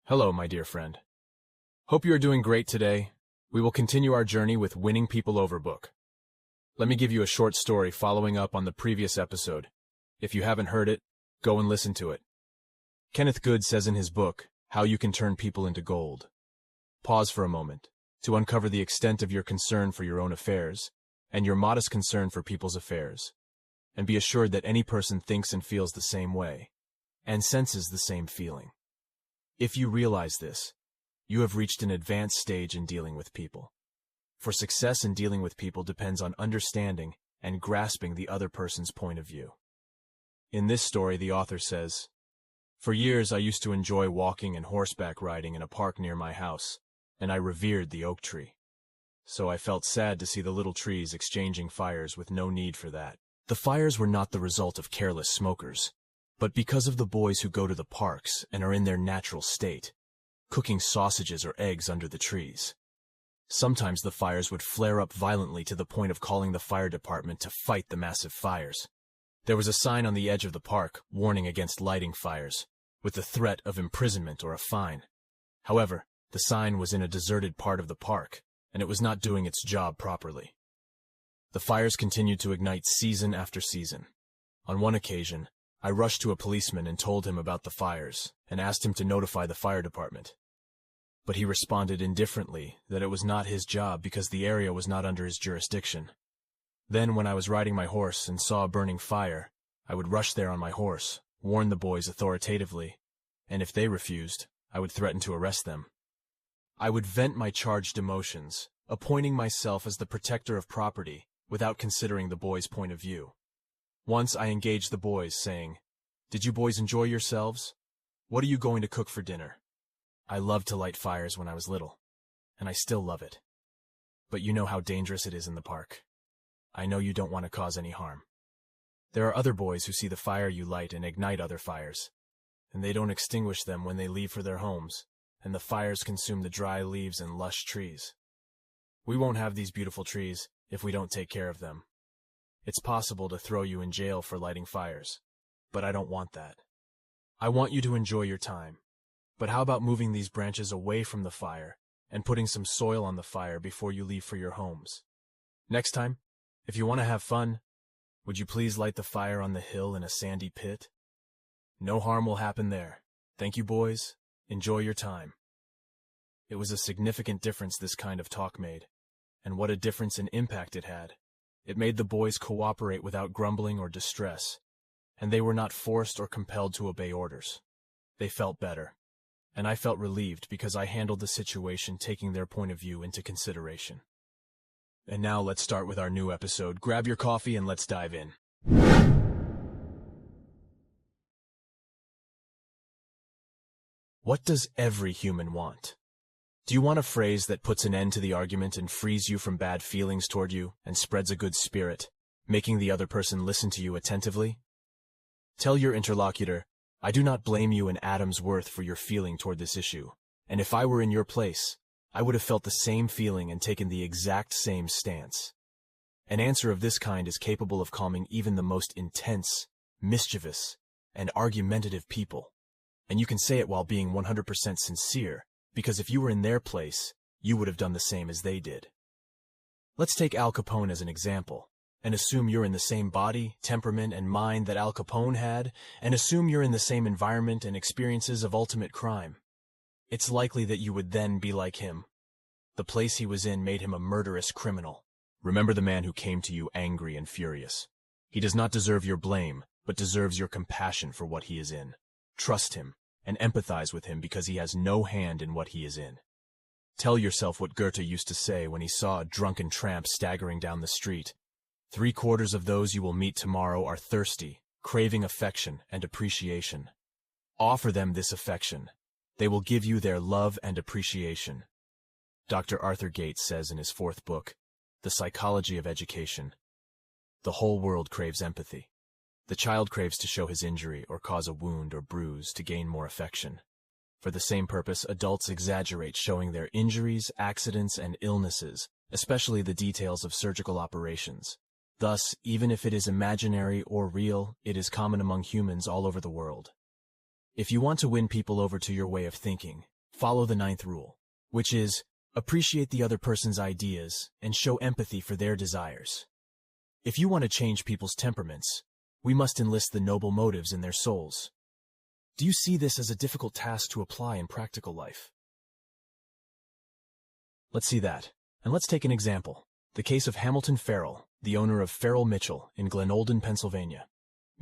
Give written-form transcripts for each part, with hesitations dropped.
Hello, my dear friend. Hope you are doing great today. We will continue our journey with Winning People Over book. Let me give you a short story following up on the previous episode. If you haven't heard it, go and listen to it. Kenneth Good says in his book, How You Can Turn People into Gold. Pause for a moment to uncover the extent of your concern for your own affairs and your modest concern for people's affairs, and be assured that any person thinks and feels the same way and senses the same feeling. If you realize this, you have reached an advanced stage in dealing with people. For success in dealing with people depends on understanding and grasping the other person's point of view. In this story, the author says, For years I used to enjoy walking and horseback riding in a park near my house, and I revered the oak tree. So I felt sad to see the little trees exchanging fires with no need for that. The fires were not the result of careless smokers, but because of the boys who go to the parks and are in their natural state, cooking sausages or eggs under the trees. Sometimes the fires would flare up violently to the point of calling the fire department to fight the massive fires. There was a sign on the edge of the park warning against lighting fires, with the threat of imprisonment or a fine. However, the sign was in a deserted part of the park, and it was not doing its job properly. The fires continued to ignite season after season. On one occasion, I rushed to a policeman and told him about the fires and asked him to notify the fire department. But he responded indifferently that it was not his job because the area was not under his jurisdiction. Then, when I was riding my horse and saw a burning fire, I would rush there on my horse, warn the boys authoritatively, and if they refused, I would threaten to arrest them. I would vent my charged emotions, appointing myself as the protector of property without considering the boys' point of view. Once I engaged the boys, saying, Did you boys enjoy yourselves? What are you going to cook for dinner? I loved to light fires when I was little, and I still love it. But you know how dangerous it is in the park. I know you don't want to cause any harm. There are other boys who see the fire you light and ignite other fires, and they don't extinguish them when they leave for their homes, and the fires consume the dry leaves and lush trees. We won't have these beautiful trees if we don't take care of them. It's possible to throw you in jail for lighting fires, but I don't want that. I want you to enjoy your time, but how about moving these branches away from the fire and putting some soil on the fire before you leave for your homes? Next time, if you want to have fun, would you please light the fire on the hill in a sandy pit? No harm will happen there. Thank you, boys. Enjoy your time. It was a significant difference this kind of talk made, and what a difference in impact it had. It made the boys cooperate without grumbling or distress, and they were not forced or compelled to obey orders. They felt better, and I felt relieved because I handled the situation taking their point of view into consideration. And now let's start with our new episode. Grab your coffee and let's dive in. What does every human want? Do you want a phrase that puts an end to the argument and frees you from bad feelings toward you and spreads a good spirit, making the other person listen to you attentively? Tell your interlocutor, I do not blame you an atom's worth for your feeling toward this issue, and if I were in your place, I would have felt the same feeling and taken the exact same stance. An answer of this kind is capable of calming even the most intense, mischievous, and argumentative people, and you can say it while being 100% sincere, because if you were in their place, you would have done the same as they did. Let's take Al Capone as an example, and assume you're in the same body, temperament, and mind that Al Capone had, and assume you're in the same environment and experiences of ultimate crime. It's likely that you would then be like him. The place he was in made him a murderous criminal. Remember the man who came to you angry and furious. He does not deserve your blame, but deserves your compassion for what he is in. Trust him and empathize with him because he has no hand in what he is in. Tell yourself what Goethe used to say when he saw a drunken tramp staggering down the street. 3/4 of those you will meet tomorrow are thirsty, craving affection and appreciation. Offer them this affection. They will give you their love and appreciation. Dr. Arthur Gates says in his 4th book, The Psychology of Education, the whole world craves empathy. The child craves to show his injury or cause a wound or bruise to gain more affection. For the same purpose, adults exaggerate showing their injuries, accidents, and illnesses, especially the details of surgical operations. Thus, even if it is imaginary or real, it is common among humans all over the world. If you want to win people over to your way of thinking, Follow the ninth rule, which is, appreciate the other person's ideas and show empathy for their desires. If you want to change people's temperaments, we must enlist the noble motives in their souls. Do you see this as a difficult task to apply in practical life? Let's see that, and let's take an example. The case of Hamilton Farrell, the owner of Farrell Mitchell in Glenolden, Pennsylvania.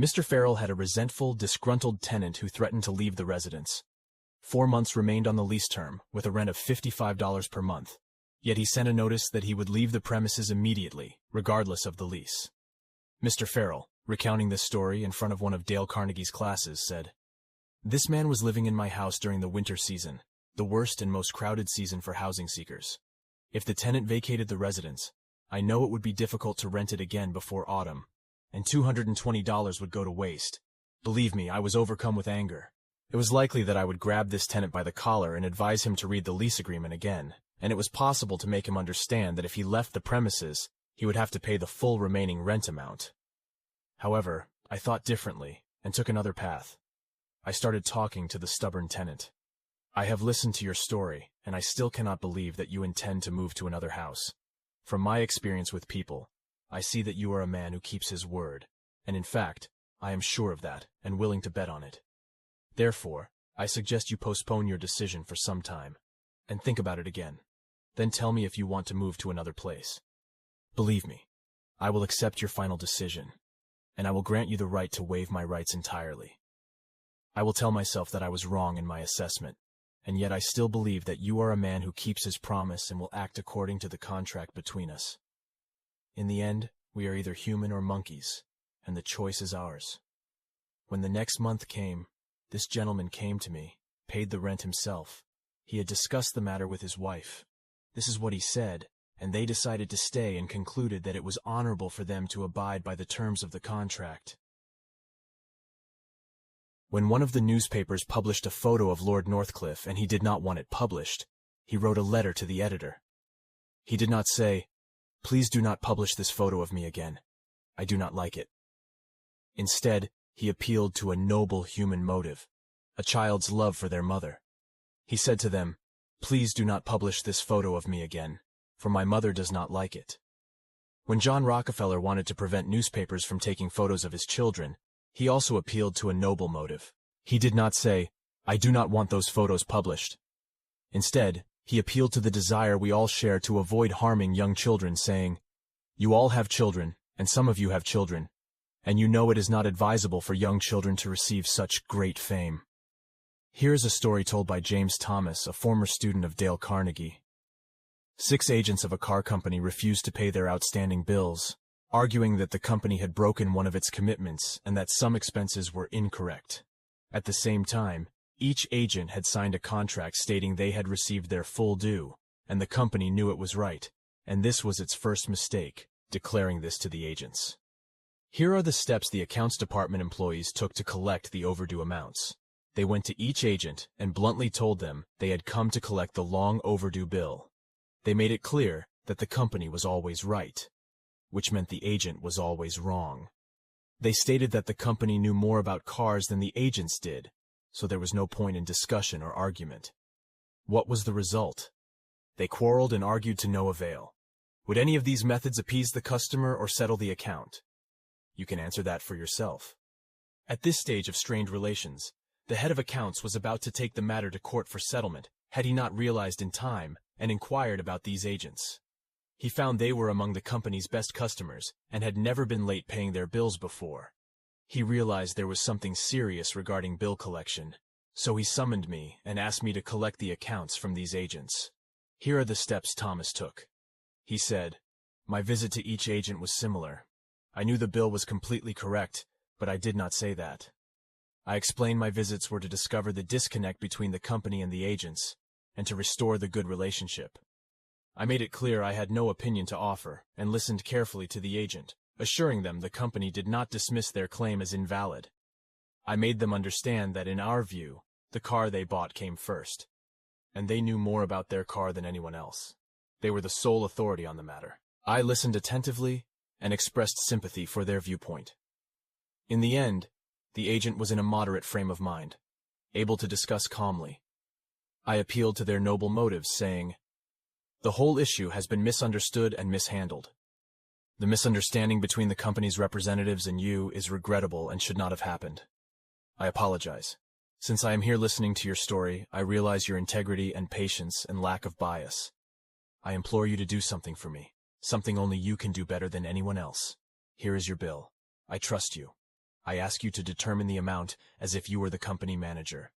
Mr. Farrell had a resentful, disgruntled tenant who threatened to leave the residence. 4 months remained on the lease term, with a rent of $55 per month. Yet he sent a notice that he would leave the premises immediately, regardless of the lease. Mr. Farrell, recounting this story in front of one of Dale Carnegie's classes, said, "This man was living in my house during the winter season, the worst and most crowded season for housing seekers. If the tenant vacated the residence, I know it would be difficult to rent it again before autumn, and $220 would go to waste. Believe me, I was overcome with anger. It was likely that I would grab this tenant by the collar and advise him to read the lease agreement again, and it was possible to make him understand that if he left the premises, he would have to pay the full remaining rent amount. However, I thought differently and took another path. I started talking to the stubborn tenant. I have listened to your story, and I still cannot believe that you intend to move to another house. From my experience with people, I see that you are a man who keeps his word, and in fact, I am sure of that and willing to bet on it. Therefore, I suggest you postpone your decision for some time, and think about it again. Then tell me if you want to move to another place. Believe me, I will accept your final decision, and I will grant you the right to waive my rights entirely. I will tell myself that I was wrong in my assessment, and yet I still believe that you are a man who keeps his promise and will act according to the contract between us. In the end, we are either human or monkeys, and the choice is ours." When the next month came, this gentleman came to me, paid the rent himself. He had discussed the matter with his wife. This is what he said, and they decided to stay and concluded that it was honorable for them to abide by the terms of the contract. When one of the newspapers published a photo of Lord Northcliffe and he did not want it published, he wrote a letter to the editor. He did not say, "Please do not publish this photo of me again. I do not like it." Instead, he appealed to a noble human motive, a child's love for their mother. He said to them, "Please do not publish this photo of me again, for my mother does not like it." When John Rockefeller wanted to prevent newspapers from taking photos of his children, he also appealed to a noble motive. He did not say, "I do not want those photos published." Instead, he appealed to the desire we all share to avoid harming young children, saying, "You all have children, and some of you have children, and you know it is not advisable for young children to receive such great fame." Here is a story told by James Thomas, a former student of Dale Carnegie. 6 agents of a car company refused to pay their outstanding bills, arguing that the company had broken one of its commitments and that some expenses were incorrect. At the same time, each agent had signed a contract stating they had received their full due, and the company knew it was right, and this was its first mistake, declaring this to the agents. Here are the steps the accounts department employees took to collect the overdue amounts. They went to each agent and bluntly told them they had come to collect the long overdue bill. They made it clear that the company was always right, which meant the agent was always wrong. They stated that the company knew more about cars than the agents did, so there was no point in discussion or argument. What was the result? They quarreled and argued to no avail. Would any of these methods appease the customer or settle the account? You can answer that for yourself. At this stage of strained relations, the head of accounts was about to take the matter to court for settlement, had he not realized in time and inquired about these agents. He found they were among the company's best customers and had never been late paying their bills before. He realized there was something serious regarding bill collection, so he summoned me and asked me to collect the accounts from these agents. Here are the steps Thomas took. He said, "My visit to each agent was similar. I knew the bill was completely correct, but I did not say that. I explained my visits were to discover the disconnect between the company and the agents, and to restore the good relationship. I made it clear I had no opinion to offer, and listened carefully to the agent, assuring them the company did not dismiss their claim as invalid. I made them understand that in our view, the car they bought came first, and they knew more about their car than anyone else. They were the sole authority on the matter. I listened attentively and expressed sympathy for their viewpoint. In the end, the agent was in a moderate frame of mind, able to discuss calmly. I appealed to their noble motives, saying, "The whole issue has been misunderstood and mishandled. The misunderstanding between the company's representatives and you is regrettable and should not have happened. I apologize. Since I am here listening to your story, I realize your integrity and patience and lack of bias. I implore you to do something for me, something only you can do better than anyone else. Here is your bill. I trust you. I ask you to determine the amount as if you were the company manager.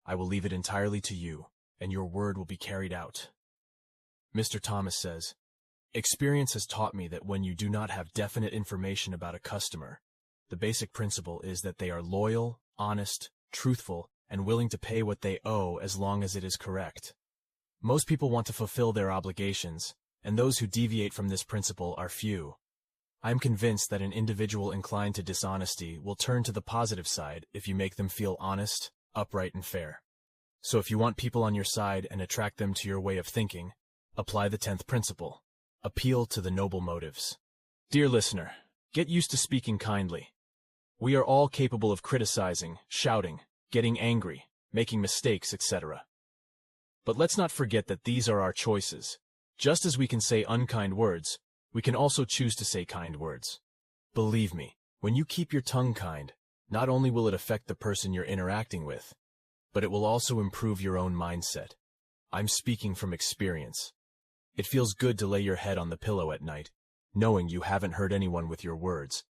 I will leave it entirely to you, and your word will be carried out." Mr. Thomas says, "Experience has taught me that when you do not have definite information about a customer, the basic principle is that they are loyal, honest, truthful, and willing to pay what they owe as long as it is correct. Most people want to fulfill their obligations, and those who deviate from this principle are few. I am convinced that an individual inclined to dishonesty will turn to the positive side if you make them feel honest, upright, and fair. So if you want people on your side and attract them to your way of thinking, apply the 10th principle. Appeal to the noble motives." Dear listener, get used to speaking kindly. We are all capable of criticizing, shouting, getting angry, making mistakes, etc. But let's not forget that these are our choices. Just as we can say unkind words, we can also choose to say kind words. Believe me, when you keep your tongue kind, not only will it affect the person you're interacting with, but it will also improve your own mindset. I'm speaking from experience. It feels good to lay your head on the pillow at night, knowing you haven't hurt anyone with your words,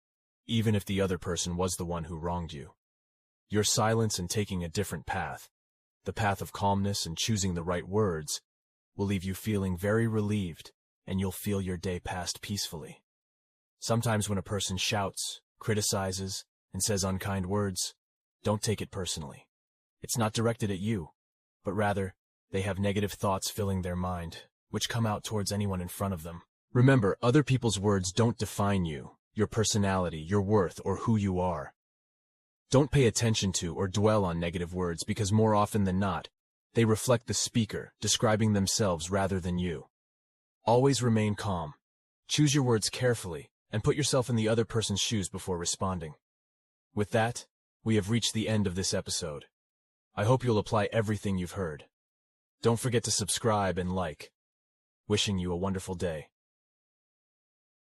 even if the other person was the one who wronged you. Your silence and taking a different path, the path of calmness and choosing the right words, will leave you feeling very relieved, and you'll feel your day passed peacefully. Sometimes when a person shouts, criticizes, and says unkind words, don't take it personally. It's not directed at you, but rather, they have negative thoughts filling their mind, which come out towards anyone in front of them. Remember, other people's words don't define you, your personality, your worth, or who you are. Don't pay attention to or dwell on negative words because more often than not, they reflect the speaker, describing themselves rather than you. Always remain calm. Choose your words carefully, and put yourself in the other person's shoes before responding. With that, we have reached the end of this episode. I hope you'll apply everything you've heard. Don't forget to subscribe and like. Wishing you a wonderful day.